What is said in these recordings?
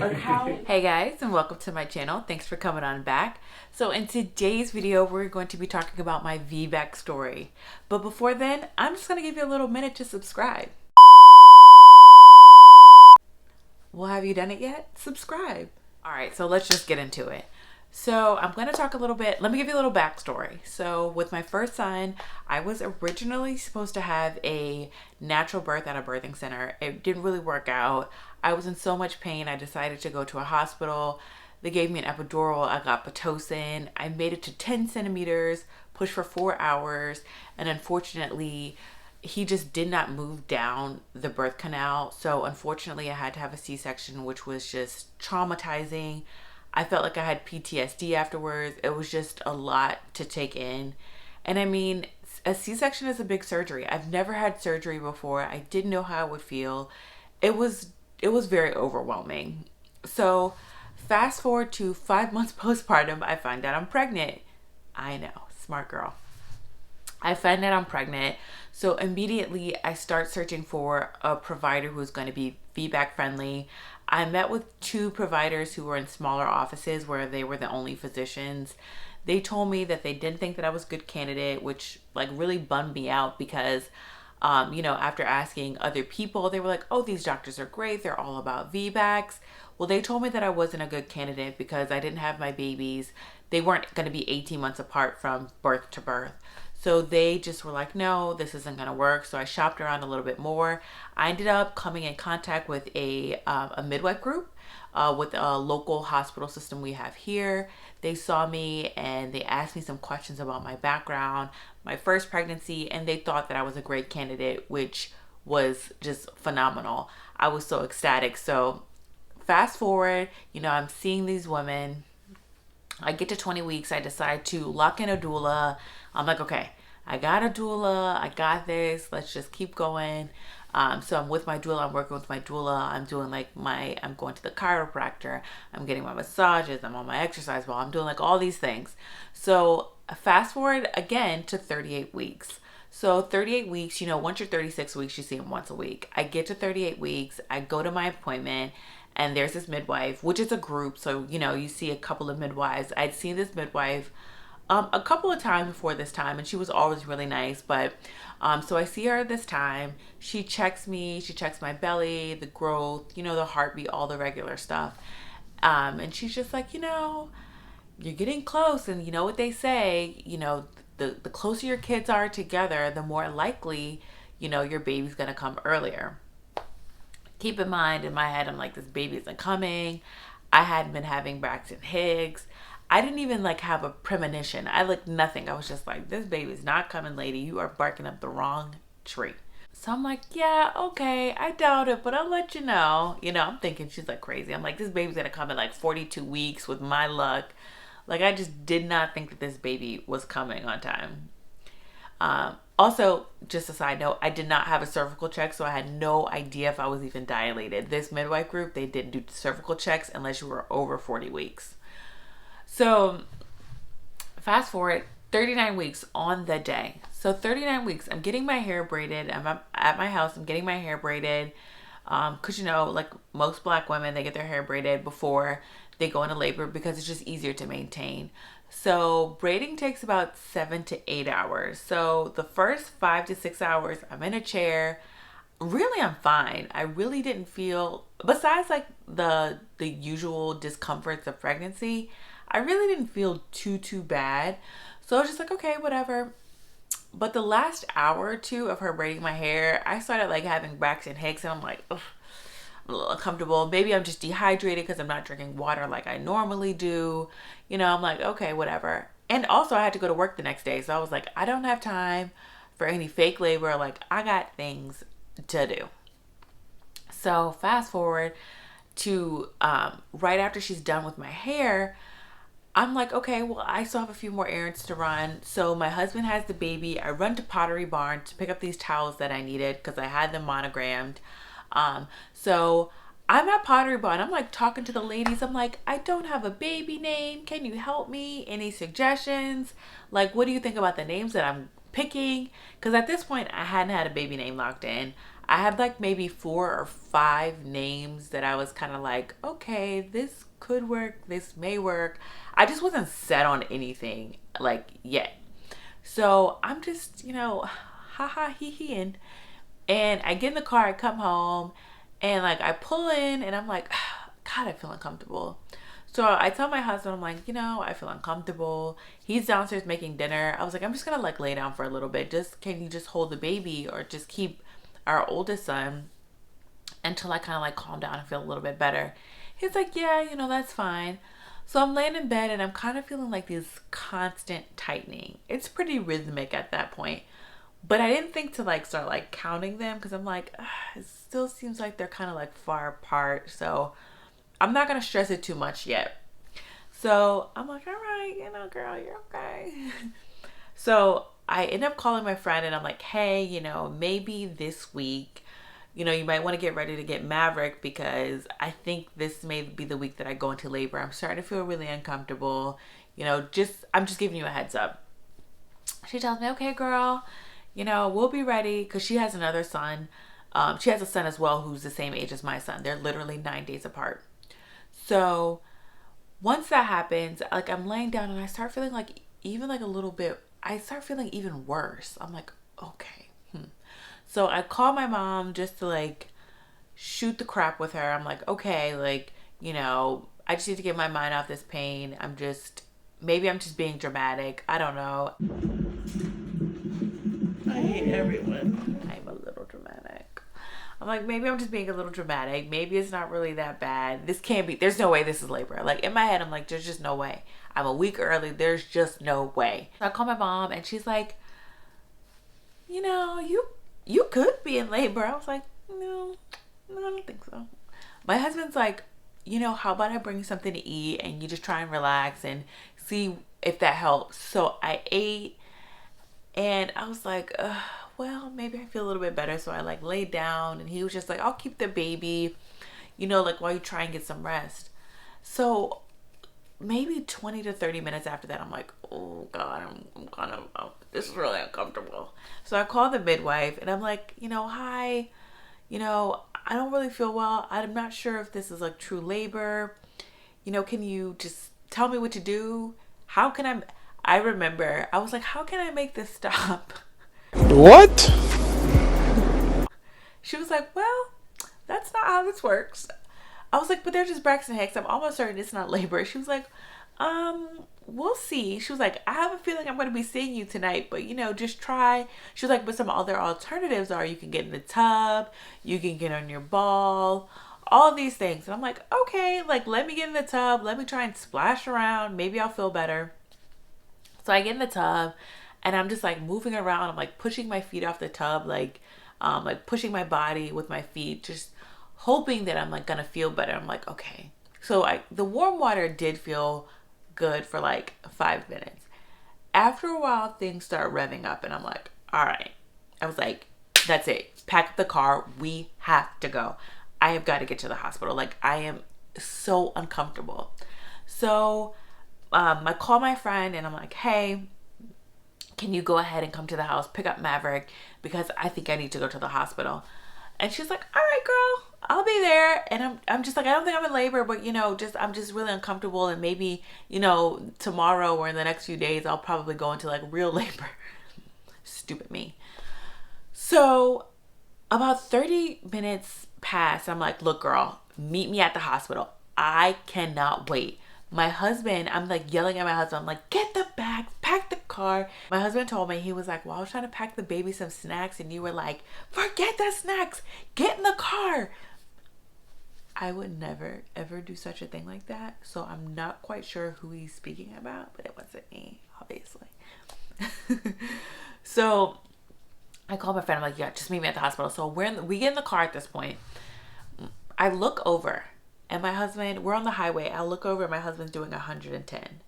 Hey guys, and welcome to my channel. Thanks for coming on back. So in today's video, we're going to be talking about my VBAC story. But before then, I'm just going to give you a little minute to subscribe. Well, have you done it yet? Subscribe. All right, so let's just get into it. So I'm going to talk a little bit, let me give you a little backstory. So with my first son, I was originally supposed to have a natural birth at a birthing center. It didn't really work out. I was in so much pain, I decided to go to a hospital. They gave me an epidural, I got Pitocin. I made it to 10 centimeters, pushed for 4 hours, and unfortunately, he just did not move down the birth canal. So unfortunately, I had to have a C-section, which was just traumatizing. I felt like I had PTSD afterwards. It was just a lot to take in. And I mean, a C-section is a big surgery. I've never had surgery before. I didn't know how it would feel. It was very overwhelming. So fast forward to 5 months postpartum, I find out I'm pregnant. I know, smart girl. I find out I'm pregnant. So immediately I start searching for a provider who's going to be VBAC friendly. I met with 2 providers who were in smaller offices where they were the only physicians. They told me that they didn't think that I was a good candidate, which like really bummed me out because, after asking other people, they were like, oh, these doctors are great. They're all about VBACs. Well, they told me that I wasn't a good candidate because I didn't have my babies. They weren't going to be 18 months apart from birth to birth. So they just were like, no, this isn't going to work. So I shopped around a little bit more. I ended up coming in contact with a midwife group with a local hospital system we have here. They saw me and they asked me some questions about my background, my first pregnancy, and they thought that I was a great candidate, which was just phenomenal. I was so ecstatic. So fast forward, I'm seeing these women. I get to 20 weeks. I decide to lock in a doula. I'm like, okay, I got a doula. I got this. Let's just keep going. So I'm with my doula. I'm working with my doula. I'm doing I'm going to the chiropractor. I'm getting my massages. I'm on my exercise ball. I'm doing like all these things. So fast forward again to 38 weeks. So 38 weeks, once you're 36 weeks, you see them once a week. I get to 38 weeks. I go to my appointment. And there's this midwife, which is a group. So, you see a couple of midwives. I'd seen this midwife a couple of times before this time, and she was always really nice. But so I see her this time. She checks me. She checks my belly, the growth, the heartbeat, all the regular stuff. And she's just like, you're getting close. And you know what they say, the closer your kids are together, the more likely, your baby's going to come earlier. Keep in mind, in my head, I'm like, this baby isn't coming. I hadn't been having Braxton Hicks. I didn't even have a premonition. I nothing. I was just like, this baby's not coming, lady. You are barking up the wrong tree. So I'm like, yeah, okay. I doubt it, but I'll let you know. I'm thinking she's crazy. I'm like, this baby's going to come in 42 weeks with my luck. I just did not think that this baby was coming on time. Also, just a side note, I did not have a cervical check, so I had no idea if I was even dilated. This midwife group, they didn't do cervical checks unless you were over 40 weeks. So fast forward 39 weeks on the day. So 39 weeks, I'm getting my hair braided. I'm at my house, I'm getting my hair braided. Cause most Black women, they get their hair braided before they go into labor because it's just easier to maintain. So braiding takes about 7 to 8 hours. So the first 5 to 6 hours, I'm in a chair. Really, I'm fine. I really didn't feel, besides the usual discomforts of pregnancy, I really didn't feel too bad. So I was just like, okay, whatever. But the last hour or two of her braiding my hair, I started having Braxton Hicks, and I'm like, ugh. I'm a little uncomfortable. Maybe I'm just dehydrated because I'm not drinking water like I normally do. I'm like, okay, whatever. And also I had to go to work the next day. So I was like, I don't have time for any fake labor. I got things to do. So fast forward to right after she's done with my hair, I'm like, okay, well, I still have a few more errands to run. So my husband has the baby. I run to Pottery Barn to pick up these towels that I needed because I had them monogrammed. So I'm at Pottery Barn. I'm talking to the ladies. I'm like, I don't have a baby name. Can you help me? Any suggestions? What do you think about the names that I'm picking? Because at this point, I hadn't had a baby name locked in. I had like maybe 4 or 5 names that I was kind of like, okay, this could work, this may work. I just wasn't set on anything like yet. So I'm just, haha hee heeing. And I get in the car, I come home, and like I pull in and I'm like, God, I feel uncomfortable. So I tell my husband, I'm like, I feel uncomfortable. He's downstairs making dinner. I was like, I'm just gonna like lay down for a little bit. Can you just hold the baby or just keep our oldest son until I kind of like calm down and feel a little bit better? He's like, yeah, that's fine. So I'm laying in bed and I'm kind of feeling like this constant tightening. It's pretty rhythmic at that point. But I didn't think to like start like counting them because I'm like, it still seems like they're kind of like far apart. So I'm not going to stress it too much yet. So I'm like, all right, girl, you're okay. So I end up calling my friend and I'm like, hey, maybe this week, you might want to get ready to get Maverick because I think this may be the week that I go into labor. I'm starting to feel really uncomfortable. I'm just giving you a heads up. She tells me, okay, girl, we'll be ready because she has another son. She has a son as well who's the same age as my son. They're literally 9 days apart. So once that happens, like I'm laying down and I start feeling like even like a little bit, I start feeling even worse. I'm like, okay. So I call my mom just to like shoot the crap with her. I'm like, okay, like, I just need to get my mind off this pain. Maybe I'm just being dramatic. I don't know. I hate everyone. I'm a little dramatic. I'm like, maybe I'm just being a little dramatic. Maybe it's not really that bad. There's no way this is labor. Like in my head, I'm like, there's just no way. I'm a week early. There's just no way. So I call my mom and she's like, you could be in labor. I was like, no, I don't think so. My husband's like, how about I bring you something to eat and you just try and relax and see if that helps. So I ate and I was like, well, maybe I feel a little bit better. So I like laid down and he was just like, I'll keep the baby, like while you try and get some rest. So maybe 20 to 30 minutes after that, I'm like, oh God, I'm kind of, this is really uncomfortable. So I call the midwife and I'm like, hi, I don't really feel well. I'm not sure if this is like true labor. Can you just tell me what to do? I remember I was like, how can I make this stop? What? She was like, well, that's not how this works. I was like, but they're just Braxton Hicks. I'm almost certain it's not labor. She was like, we'll see. She was like, I have a feeling I'm going to be seeing you tonight, but just try. She was like, but some other alternatives are you can get in the tub, you can get on your ball, all these things. And I'm like, okay, like let me get in the tub. Let me try and splash around. Maybe I'll feel better. So I get in the tub and I'm just like moving around. I'm like pushing my feet off the tub, like pushing my body with my feet, just hoping that I'm like gonna feel better. I'm like, okay. So the warm water did feel good for like 5 minutes. After a while, things start revving up and I'm like, all right. I was like, that's it. Pack up the car. We have to go. I have got to get to the hospital. Like I am so uncomfortable. So I call my friend and I'm like, hey, can you go ahead and come to the house, pick up Maverick because I think I need to go to the hospital. And she's like, all right, girl, I'll be there. And I'm just like, I don't think I'm in labor, but I'm just really uncomfortable. And maybe, tomorrow or in the next few days, I'll probably go into like real labor. Stupid me. So about 30 minutes pass. I'm like, look, girl, meet me at the hospital. I cannot wait. My husband, I'm like yelling at my husband. I'm like, get the bags, pack the car. My husband told me, he was like, well, I was trying to pack the baby some snacks and you were like, forget the snacks, get in the car. I would never, ever do such a thing like that. So I'm not quite sure who he's speaking about, but it wasn't me, obviously. So I called my friend. I'm like, yeah, just meet me at the hospital. So we get in the car at this point. I look over. And my husband, we're on the highway. I look over and my husband's doing 110.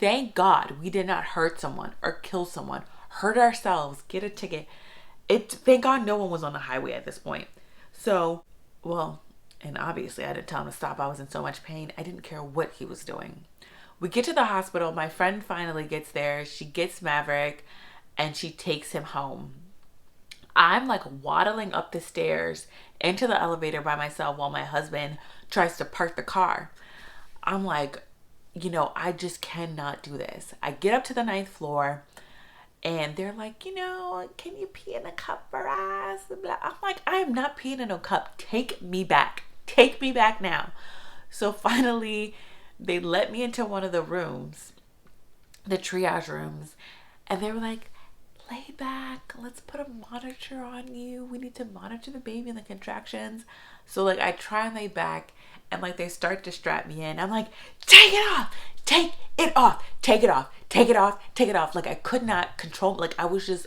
Thank God we did not hurt someone or kill someone, hurt ourselves, get a ticket. Thank God no one was on the highway at this point. So, and obviously I didn't tell him to stop. I was in so much pain. I didn't care what he was doing. We get to the hospital. My friend finally gets there. She gets Maverick. and she takes him home. I'm like waddling up the stairs into the elevator by myself while my husband tries to park the car. I'm like, you know, I just cannot do this. I get up to the 9th floor and they're like, you know, can you pee in a cup for us? I'm like, I am not peeing in no cup. Take me back. Take me back now. So finally, they let me into one of the rooms, the triage rooms, and they were like, lay back, let's put a monitor on you. We need to monitor the baby and the contractions. So like I try and lay back, and like they start to strap me in. I'm like, take it off, take it off, take it off, take it off, take it off. Like I could not control, like I was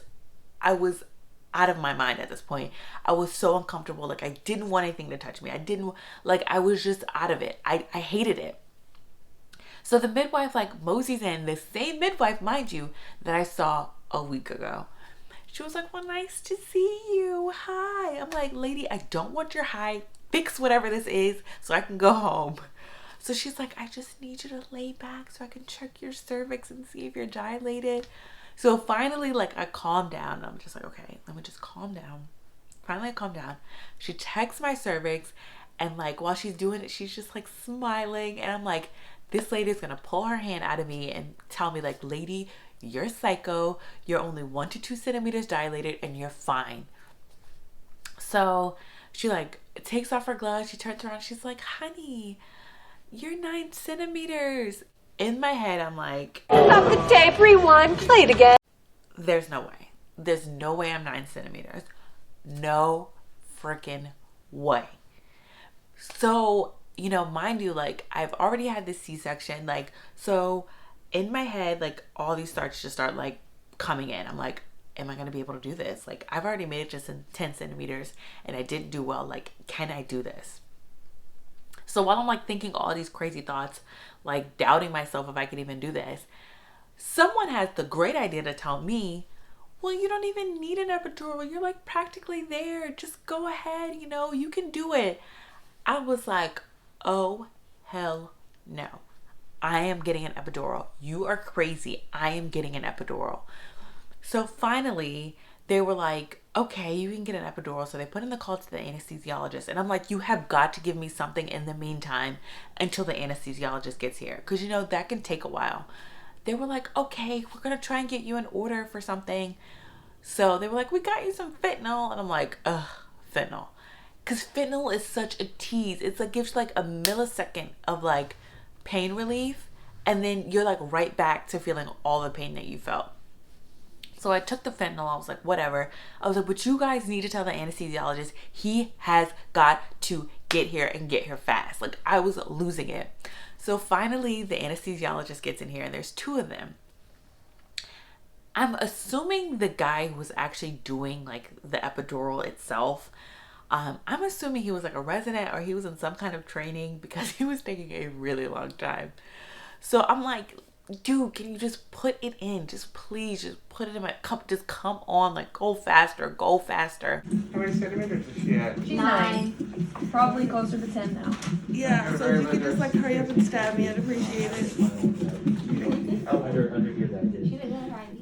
out of my mind at this point. I was so uncomfortable. Like I didn't want anything to touch me. I was just out of it. I hated it. So the midwife like moseys in, the same midwife, mind you, that I saw a week ago. She was like, well, nice to see you. Hi. I'm like, lady, I don't want your hi. Fix whatever this is so I can go home. So she's like, I just need you to lay back so I can check your cervix and see if you're dilated. So finally, like I calmed down. I'm just like, okay, let me just calm down. Finally, I calmed down. She checks my cervix, and like while she's doing it, she's just like smiling. And I'm like, this lady is going to pull her hand out of me and tell me like, lady, you're psycho. You're only 1 to 2 centimeters dilated and you're fine. So she like takes off her gloves. She turns around. She's like, honey, you're 9 centimeters. In my head, I'm like, stop the tape, rewind, play it again. There's no way. There's no way I'm 9 centimeters. No freaking way. So, you know, mind you, like I've already had this C-section. Like, so in my head, like all these thoughts just start like coming in. I'm like, am I going to be able to do this? Like I've already made it just in 10 centimeters and I didn't do well. Like, can I do this? So while I'm like thinking all these crazy thoughts, like doubting myself if I could even do this, someone has the great idea to tell me, well, you don't even need an epidural. You're like practically there. Just go ahead. You know, you can do it. I was like, oh, hell no. I am getting an epidural. You are crazy. I am getting an epidural. So finally, they were like, okay, you can get an epidural. So they put in the call to the anesthesiologist. And I'm like, you have got to give me something in the meantime until the anesthesiologist gets here. Because, you know, that can take a while. They were like, okay, we're going to try and get you an order for something. So they were like, we got you some fentanyl. And I'm like, ugh, fentanyl. Because fentanyl is such a tease. It's like gives like a millisecond of like pain relief. And then you're like right back to feeling all the pain that you felt. So I took the fentanyl. I was like, whatever. I was like, but you guys need to tell the anesthesiologist he has got to get here and get here fast. Like I was losing it. So finally the anesthesiologist gets in here and there's 2 of them. I'm assuming the guy who was actually doing like the epidural itself, I'm assuming he was like a resident or he was in some kind of training because he was taking a really long time. So I'm like, dude, can you just put it in? Just please, just put it in my cup. Just come on, like go faster, go faster. How many centimeters is she at? She's 9. Probably closer to 10 now. Yeah, so if you could just like hurry up and stab me, I'd appreciate it.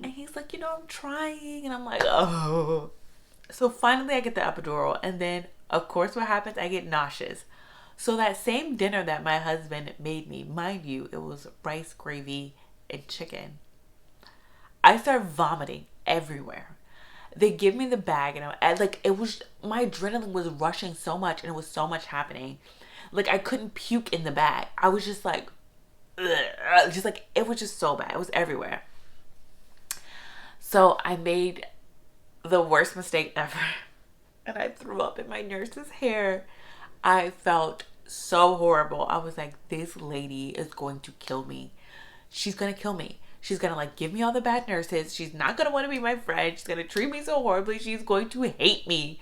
And he's like, you know, I'm trying. And I'm like, oh. So finally I get the epidural. And then, of course, what happens? I get nauseous. So that same dinner that my husband made me, mind you, it was rice, gravy, and chicken. I start vomiting everywhere. They give me the bag and my adrenaline was rushing so much and it was so much happening. Like I couldn't puke in the bag. I was just like, ugh, just like, it was just so bad. It was everywhere. So I made the worst mistake ever. And I threw up in my nurse's hair. I felt so horrible. I was like, this lady is going to kill me. She's going to kill me. She's going to like give me all the bad nurses. She's not going to want to be my friend. She's going to treat me so horribly. She's going to hate me.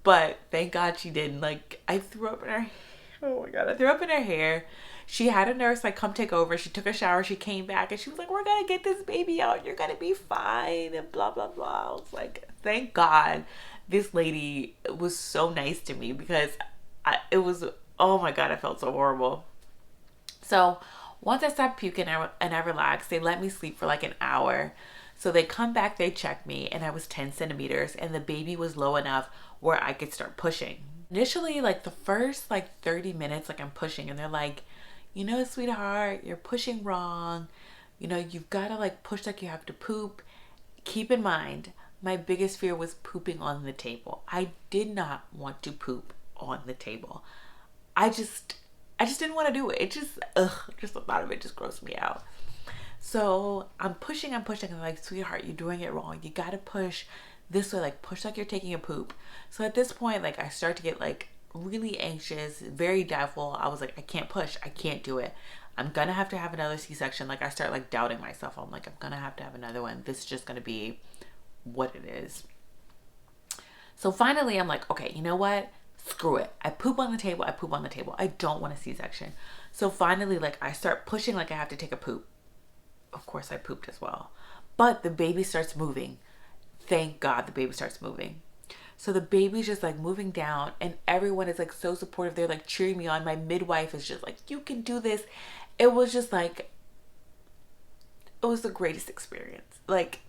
But thank God she didn't. Like I threw up in her, oh my God, I threw up in her hair. She had a nurse like come take over. She took a shower. She came back and she was like, we're going to get this baby out. You're going to be fine and blah, blah, blah. I was like, thank God this lady was so nice to me because it was, oh my God, I felt so horrible. So once I stopped puking and I relaxed, they let me sleep for like an hour. So they come back, they check me, and I was 10 centimeters, and the baby was low enough where I could start pushing. Initially, like the first like 30 minutes, like I'm pushing, and they're like, you know, sweetheart, you're pushing wrong. You know, you've got to like push like you have to poop. Keep in mind, my biggest fear was pooping on the table. I did not want to poop on the table. I just didn't want to do it. It just, just the thought of it just grossed me out. So I'm pushing, and I'm like, sweetheart, you're doing it wrong. You got to push this way, like push like you're taking a poop. So at this point, like I start to get like really anxious, very doubtful. I was like, I can't push. I can't do it. I'm going to have another C-section. Like I start like doubting myself. I'm like, I'm going to have another one. This is just going to be what it is. So finally I'm like, okay, you know what? Screw it. I poop on the table. I poop on the table. I don't want a C-section. So finally, like I start pushing like I have to take a poop. Of course I pooped as well. But the baby starts moving. Thank God the baby starts moving. So the baby's just like moving down, and everyone is like so supportive. They're like cheering me on. My midwife is just like, you can do this. It was just like, it was the greatest experience. Like,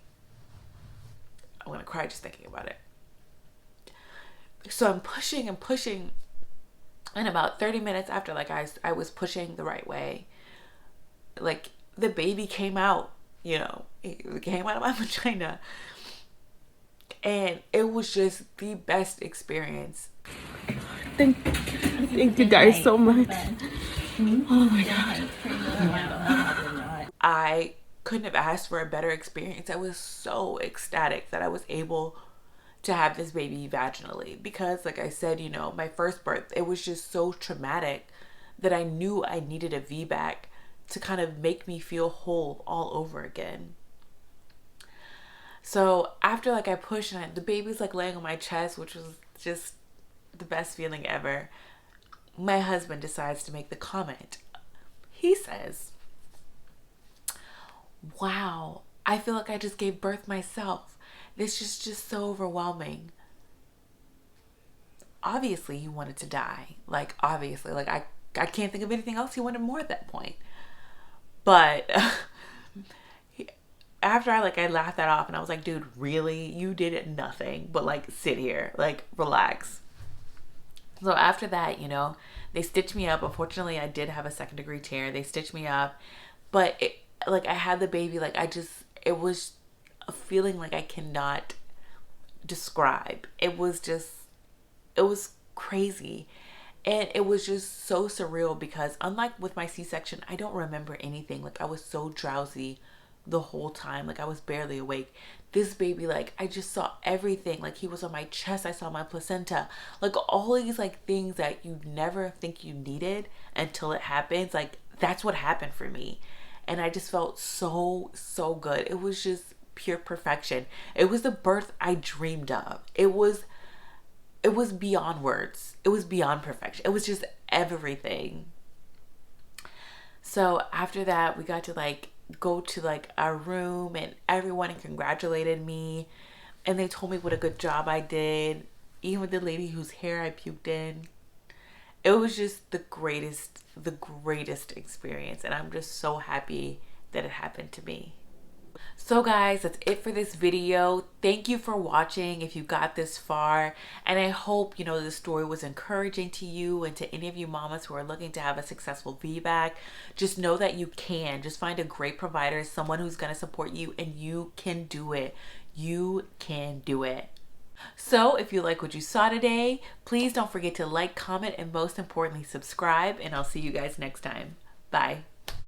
I'm gonna cry just thinking about it. So I'm pushing and pushing, and about 30 minutes after, like I was pushing the right way, like the baby came out, you know, it came out of my vagina. And it was just the best experience. Thank you guys so much. Oh my God. I couldn't have asked for a better experience. I was so ecstatic that I was able to have this baby vaginally, because like I said, you know, my first birth, it was just so traumatic that I knew I needed a VBAC to kind of make me feel whole all over again. So after like I pushed, and the baby's like laying on my chest, which was just the best feeling ever, my husband decides to make the comment. He says, wow, I feel like I just gave birth myself. This is just so overwhelming. Obviously he wanted to die. Like obviously, like I can't think of anything else he wanted more at that point. But after I laughed that off, and I was like, dude, really? You did nothing but like sit here, like relax. So after that, you know, they stitched me up. Unfortunately, I did have a 2nd-degree tear. They stitched me up, but it, like I had the baby, like it was a feeling like I cannot describe. It was crazy. And it was just so surreal, because unlike with my C-section, I don't remember anything. Like I was so drowsy the whole time. Like I was barely awake. This baby, like I just saw everything. Like he was on my chest. I saw my placenta. Like all these like things that you never think you needed until it happens. Like that's what happened for me. And I just felt so good. It was just pure perfection. It was the birth I dreamed of. It was beyond words. It was beyond perfection. It was just everything. So after that, we got to like go to like our room, and everyone congratulated me, and they told me what a good job I did. Even with the lady whose hair I puked in. It was just the greatest experience, and I'm just so happy that it happened to me. So guys, that's it for this video. Thank you for watching if you got this far, and I hope, you know, this story was encouraging to you and to any of you mamas who are looking to have a successful VBAC. Just know that you can. Just find a great provider, someone who's going to support you, and you can do it. You can do it. So if you like what you saw today, please don't forget to like, comment, and most importantly, subscribe, and I'll see you guys next time. Bye.